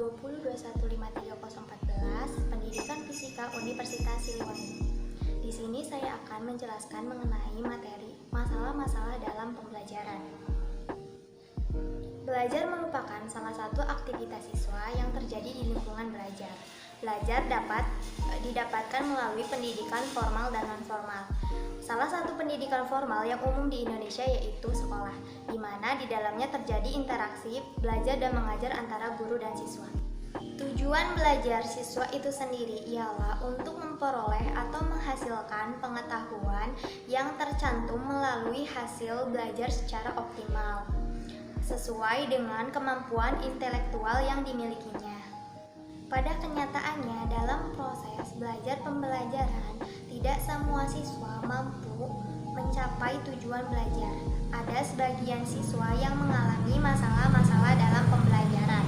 20 Pendidikan Fisika Universitas Siliwangi. Di sini saya akan menjelaskan mengenai materi masalah-masalah dalam pembelajaran. Belajar merupakan salah satu aktivitas siswa yang terjadi di lingkungan belajar. Belajar dapat didapatkan melalui pendidikan formal dan non-formal. Salah satu pendidikan formal yang umum di Indonesia yaitu sekolah, di mana di dalamnya terjadi interaksi belajar dan mengajar antara guru dan siswa. Tujuan belajar siswa itu sendiri ialah untuk memperoleh atau menghasilkan pengetahuan yang tercantum melalui hasil belajar secara optimal, sesuai dengan kemampuan intelektual yang dimilikinya. Pada kenyataannya, dalam proses belajar pembelajaran, tidak semua siswa mampu mencapai tujuan belajar. Ada sebagian siswa yang mengalami masalah-masalah dalam pembelajaran.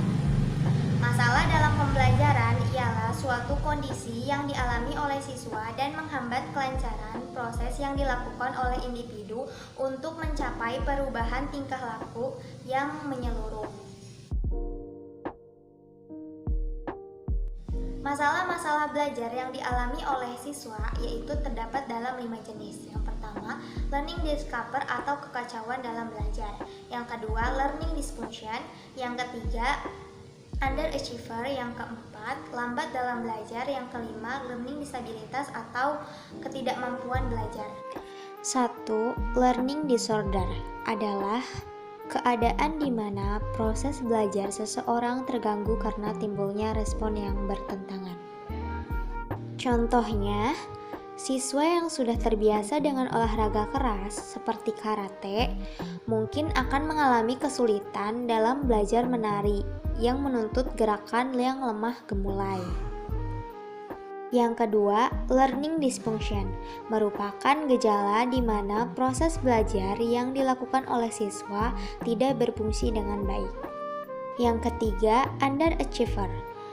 Masalah dalam pembelajaran ialah suatu kondisi yang dialami oleh siswa dan menghambat kelancaran proses yang dilakukan oleh individu untuk mencapai perubahan tingkah laku yang menyeluruh. Masalah-masalah belajar yang dialami oleh siswa yaitu terdapat dalam 5 jenis. Yang pertama, learning disorder atau kekacauan dalam belajar. Yang kedua, learning dysfunction. Yang ketiga, underachiever. Yang keempat, lambat dalam belajar. Yang kelima, learning disabilitas atau ketidakmampuan belajar. 1. Learning disorder adalah keadaan di mana proses belajar seseorang terganggu karena timbulnya respon yang bertentangan. Contohnya, siswa yang sudah terbiasa dengan olahraga keras seperti karate mungkin akan mengalami kesulitan dalam belajar menari yang menuntut gerakan yang lemah gemulai. Yang kedua, learning dysfunction merupakan gejala di mana proses belajar yang dilakukan oleh siswa tidak berfungsi dengan baik. Yang ketiga, underachiever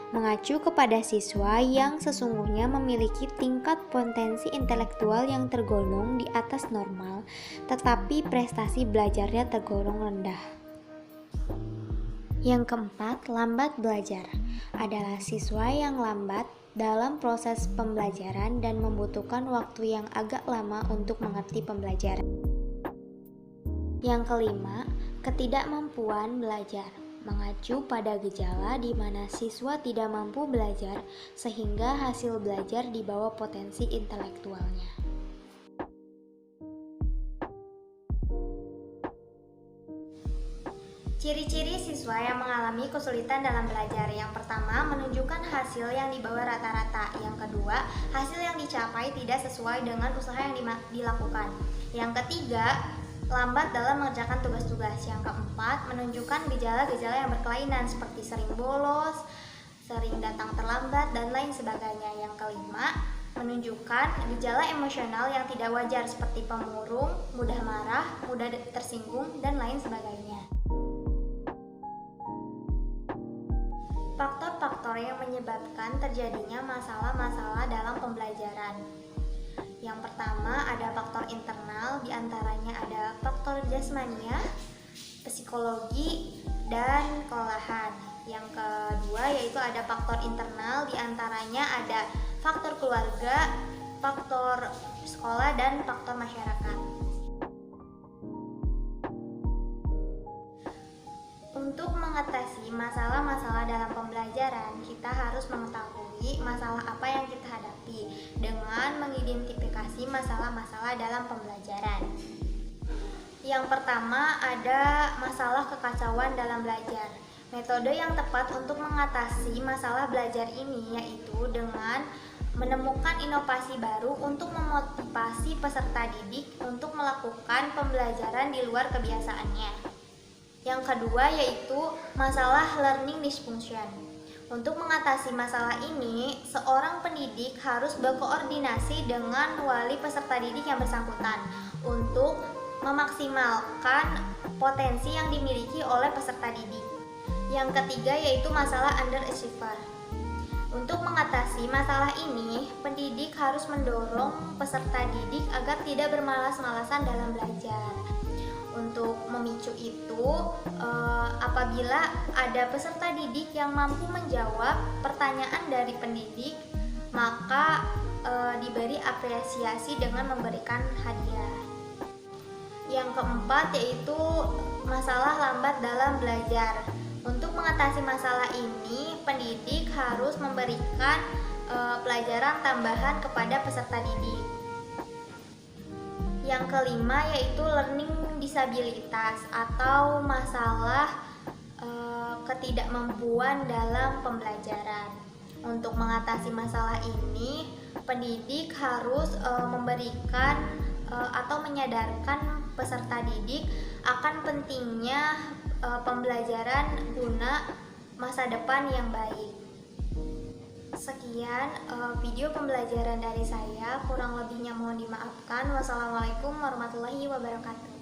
mengacu kepada siswa yang sesungguhnya memiliki tingkat potensi intelektual yang tergolong di atas normal, tetapi prestasi belajarnya tergolong rendah. Yang keempat, lambat belajar adalah siswa yang lambat dalam proses pembelajaran dan membutuhkan waktu yang agak lama untuk mengerti pembelajaran. Yang kelima, ketidakmampuan belajar mengacu pada gejala di mana siswa tidak mampu belajar sehingga hasil belajar di bawah potensi intelektualnya. Ciri-ciri siswa yang mengalami kesulitan dalam belajar. Yang pertama, menunjukkan hasil yang di bawah rata-rata. Yang kedua, hasil yang dicapai tidak sesuai dengan usaha yang dilakukan. Yang ketiga, lambat dalam mengerjakan tugas-tugas. Yang keempat, menunjukkan gejala-gejala yang berkelainan seperti sering bolos, sering datang terlambat, dan lain sebagainya. Yang kelima, menunjukkan gejala emosional yang tidak wajar seperti pemurung, mudah marah, mudah tersinggung, dan lain sebagainya. Faktor-faktor yang menyebabkan terjadinya masalah-masalah dalam pembelajaran. Yang pertama ada faktor internal, diantaranya ada faktor jasmania, psikologi, dan kelelahan. Yang kedua yaitu ada faktor internal, diantaranya ada faktor keluarga, faktor sekolah, dan faktor masyarakat. Untuk mengatasi masalah-masalah dalam pembelajaran, kita harus mengetahui masalah apa yang kita hadapi dengan mengidentifikasi masalah-masalah dalam pembelajaran. Yang pertama ada masalah kekacauan dalam belajar. Metode yang tepat untuk mengatasi masalah belajar ini yaitu dengan menemukan inovasi baru untuk memotivasi peserta didik untuk melakukan pembelajaran di luar kebiasaannya. Yang kedua yaitu masalah learning dysfunction. Untuk mengatasi masalah ini, seorang pendidik harus berkoordinasi dengan wali peserta didik yang bersangkutan untuk memaksimalkan potensi yang dimiliki oleh peserta didik. Yang ketiga yaitu masalah underachiever. Untuk mengatasi masalah ini, pendidik harus mendorong peserta didik agar tidak bermalas-malasan dalam belajar. Untuk memicu itu, apabila ada peserta didik yang mampu menjawab pertanyaan dari pendidik, maka diberi apresiasi dengan memberikan hadiah. Yang keempat yaitu masalah lambat dalam belajar. Untuk mengatasi masalah ini, pendidik harus memberikan pelajaran tambahan kepada peserta didik. Yang kelima yaitu learning disabilitas atau masalah ketidakmampuan dalam pembelajaran. Untuk mengatasi masalah ini, pendidik harus memberikan atau menyadarkan peserta didik akan pentingnya pembelajaran guna masa depan yang baik. Sekian video pembelajaran dari saya, kurang lebihnya mohon dimaafkan. Wassalamualaikum warahmatullahi wabarakatuh.